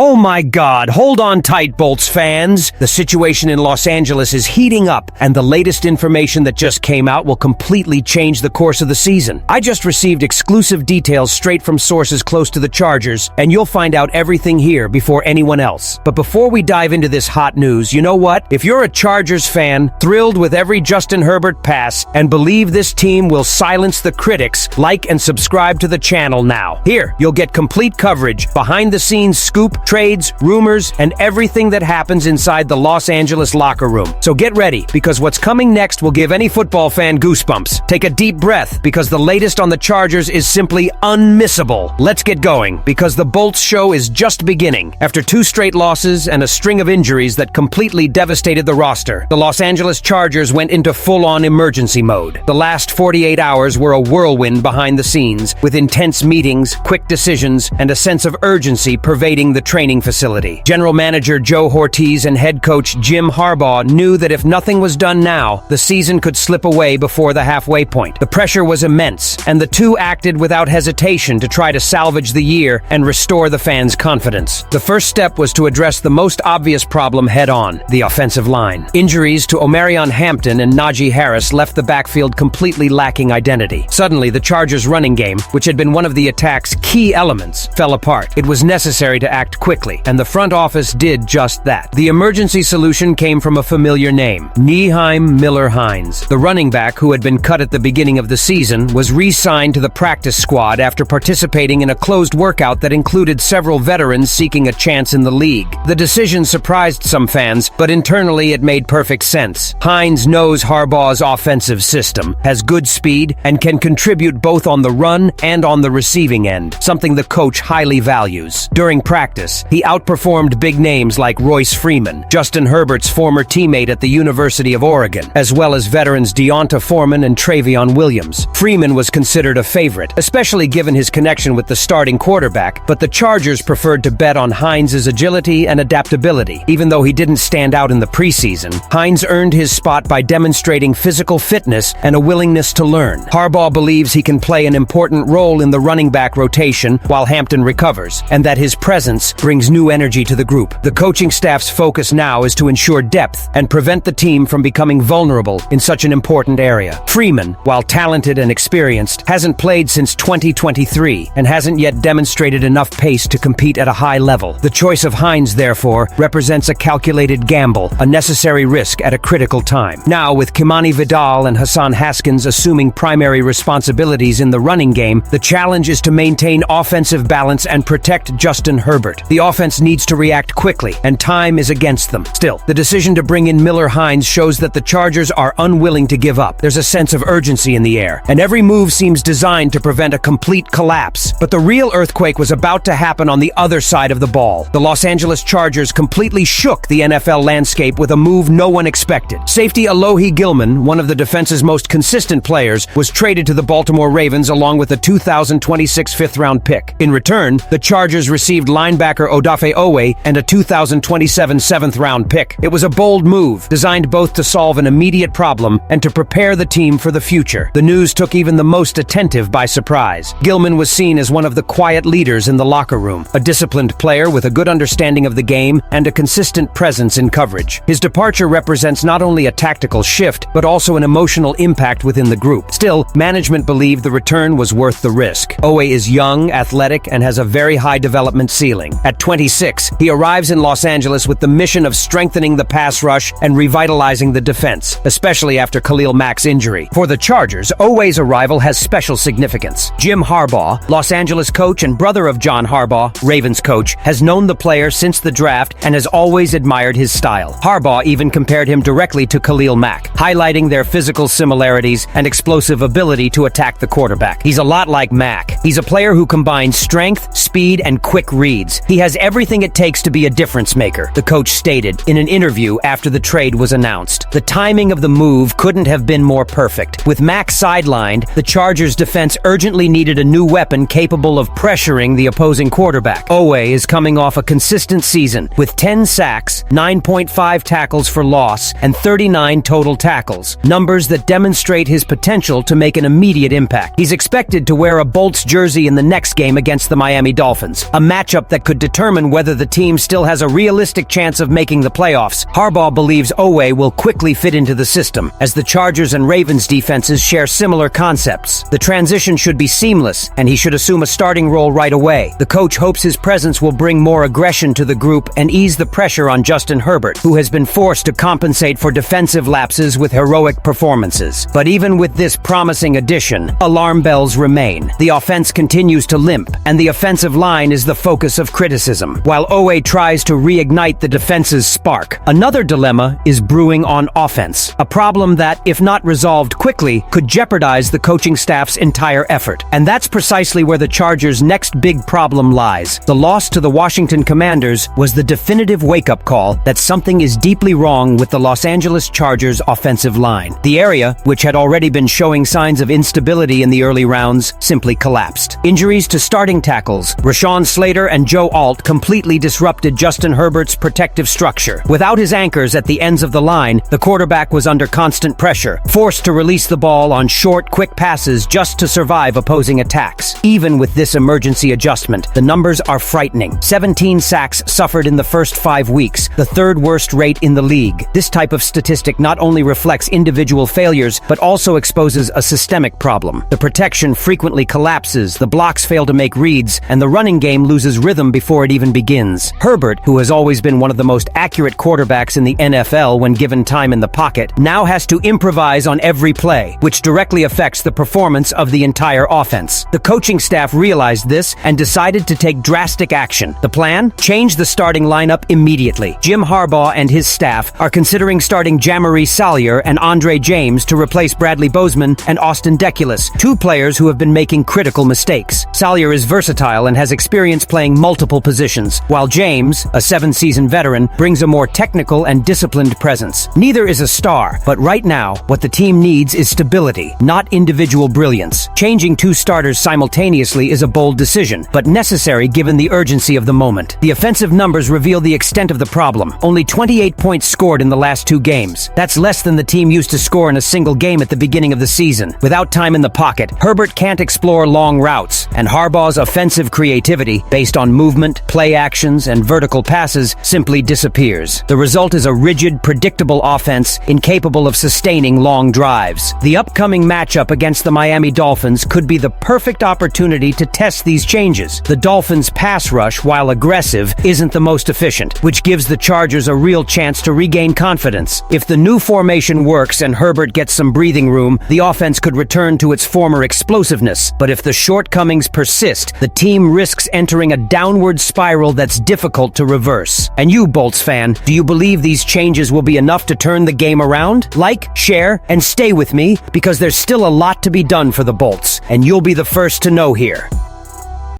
Oh my God, hold on tight, Bolts fans. The situation in Los Angeles is heating up, and the latest information that just came out will completely change the course of the season. I just received exclusive details straight from sources close to the Chargers, and you'll find out everything here before anyone else. But before we dive into this hot news, you know what? If you're a Chargers fan, thrilled with every Justin Herbert pass, and believe this team will silence the critics, like and subscribe to the channel now. Here, you'll get complete coverage, behind-the-scenes scoop, trades, rumors, and everything that happens inside the Los Angeles locker room. So get ready, because what's coming next will give any football fan goosebumps. Take a deep breath, because the latest on the Chargers is simply unmissable. Let's get going, because the Bolts show is just beginning. After 2 straight losses and a string of injuries that completely devastated the roster, the Los Angeles Chargers went into full-on emergency mode. The last 48 hours were a whirlwind behind the scenes, with intense meetings, quick decisions, and a sense of urgency pervading the training facility. General Manager Joe Ortiz and head coach Jim Harbaugh knew that if nothing was done now, the season could slip away before the halfway point. The pressure was immense, and the two acted without hesitation to try to salvage the year and restore the fans' confidence. The first step was to address the most obvious problem head-on: the offensive line. Injuries to Omarion Hampton and Najee Harris left the backfield completely lacking identity. Suddenly, the Chargers' running game, which had been one of the attack's key elements, fell apart. It was necessary to act quickly, and the front office did just that. The emergency solution came from a familiar name: Nyheim Miller-Hines. The running back, who had been cut at the beginning of the season, was re-signed to the practice squad after participating in a closed workout that included several veterans seeking a chance in the league. The decision surprised some fans, but internally it made perfect sense. Hines knows Harbaugh's offensive system, has good speed, and can contribute both on the run and on the receiving end, something the coach highly values. During practice, he outperformed big names like Royce Freeman, Justin Herbert's former teammate at the University of Oregon, as well as veterans Deonta Foreman and Travion Williams. Freeman was considered a favorite, especially given his connection with the starting quarterback, but the Chargers preferred to bet on Hines' agility and adaptability. Even though he didn't stand out in the preseason, Hines earned his spot by demonstrating physical fitness and a willingness to learn. Harbaugh believes he can play an important role in the running back rotation while Hampton recovers, and that his presence brings new energy to the group. The coaching staff's focus now is to ensure depth and prevent the team from becoming vulnerable in such an important area. Freeman, while talented and experienced, hasn't played since 2023 and hasn't yet demonstrated enough pace to compete at a high level. The choice of Hines, therefore, represents a calculated gamble, a necessary risk at a critical time. Now, with Kimani Vidal and Hassan Haskins assuming primary responsibilities in the running game, the challenge is to maintain offensive balance and protect Justin Herbert. The offense needs to react quickly, and time is against them. Still, the decision to bring in Miller-Hines shows that the Chargers are unwilling to give up. There's a sense of urgency in the air, and every move seems designed to prevent a complete collapse. But the real earthquake was about to happen on the other side of the ball. The Los Angeles Chargers completely shook the NFL landscape with a move no one expected. Safety Alohi Gilman, one of the defense's most consistent players, was traded to the Baltimore Ravens along with a 2026 fifth-round pick. In return, the Chargers received linebacker Odafe Owe and a 2027 seventh-round pick. It was a bold move, designed both to solve an immediate problem and to prepare the team for the future. The news took even the most attentive by surprise. Gilman was seen as one of the quiet leaders in the locker room, a disciplined player with a good understanding of the game and a consistent presence in coverage. His departure represents not only a tactical shift, but also an emotional impact within the group. Still, management believed the return was worth the risk. Owe is young, athletic, and has a very high development ceiling. At 26, he arrives in Los Angeles with the mission of strengthening the pass rush and revitalizing the defense, especially after Khalil Mack's injury. For the Chargers, Owe's arrival has special significance. Jim Harbaugh, Los Angeles coach and brother of John Harbaugh, Ravens coach, has known the player since the draft and has always admired his style. Harbaugh even compared him directly to Khalil Mack, highlighting their physical similarities and explosive ability to attack the quarterback. He's a lot like Mack. He's a player who combines strength, speed, and quick reads. He has everything it takes to be a difference maker, the coach stated in an interview after the trade was announced. The timing of the move couldn't have been more perfect. With Mack sidelined, the Chargers' defense urgently needed a new weapon capable of pressuring the opposing quarterback. Owe is coming off a consistent season with 10 sacks, 9.5 tackles for loss, and 39 total tackles, numbers that demonstrate his potential to make an immediate impact. He's expected to wear a Bolts jersey in the next game against the Miami Dolphins, a matchup that could determine determine whether the team still has a realistic chance of making the playoffs. Harbaugh believes Oweh will quickly fit into the system, as the Chargers and Ravens defenses share similar concepts. The transition should be seamless, and he should assume a starting role right away. The coach hopes his presence will bring more aggression to the group and ease the pressure on Justin Herbert, who has been forced to compensate for defensive lapses with heroic performances. But even with this promising addition, alarm bells remain. The offense continues to limp, and the offensive line is the focus of criticism, while Oweh tries to reignite the defense's spark. Another dilemma is brewing on offense, a problem that, if not resolved quickly, could jeopardize the coaching staff's entire effort. And that's precisely where the Chargers' next big problem lies. The loss to the Washington Commanders was the definitive wake-up call that something is deeply wrong with the Los Angeles Chargers' offensive line. The area, which had already been showing signs of instability in the early rounds, simply collapsed. Injuries to starting tackles, Rashawn Slater and Joe Alt, completely disrupted Justin Herbert's protective structure. Without his anchors at the ends of the line, the quarterback was under constant pressure, forced to release the ball on short, quick passes just to survive opposing attacks. Even with this emergency adjustment, the numbers are frightening. 17 sacks suffered in the first 5 weeks, the third worst rate in the league. This type of statistic not only reflects individual failures, but also exposes a systemic problem. The protection frequently collapses, the blocks fail to make reads, and the running game loses rhythm before it even begins. Herbert, who has always been one of the most accurate quarterbacks in the NFL when given time in the pocket, now has to improvise on every play, which directly affects the performance of the entire offense. The coaching staff realized this and decided to take drastic action. The plan? Change the starting lineup immediately. Jim Harbaugh and his staff are considering starting Jamari Salyer and Andre James to replace Bradley Bozeman and Austin Deculus, two players who have been making critical mistakes. Salyer is versatile and has experience playing multiple positions, while James, a 7-season veteran, brings a more technical and disciplined presence. Neither is a star, but right now, what the team needs is stability, not individual brilliance. Changing two starters simultaneously is a bold decision, but necessary given the urgency of the moment. The offensive numbers reveal the extent of the problem. Only 28 points scored in the last 2 games. That's less than the team used to score in a single game at the beginning of the season. Without time in the pocket, Herbert can't explore long routes, and Harbaugh's offensive creativity, based on movement, play actions, and vertical passes, simply disappears. The result is a rigid, predictable offense incapable of sustaining long drives. The upcoming matchup against the Miami Dolphins could be the perfect opportunity to test these changes. The Dolphins' pass rush, while aggressive, isn't the most efficient, which gives the Chargers a real chance to regain confidence. If the new formation works and Herbert gets some breathing room, the offense could return to its former explosiveness. But if the shortcomings persist, the team risks entering a downward spiral that's difficult to reverse. And you, Bolts fan, do you believe these changes will be enough to turn the game around? Like, share, and stay with me, because there's still a lot to be done for the Bolts, and you'll be the first to know here.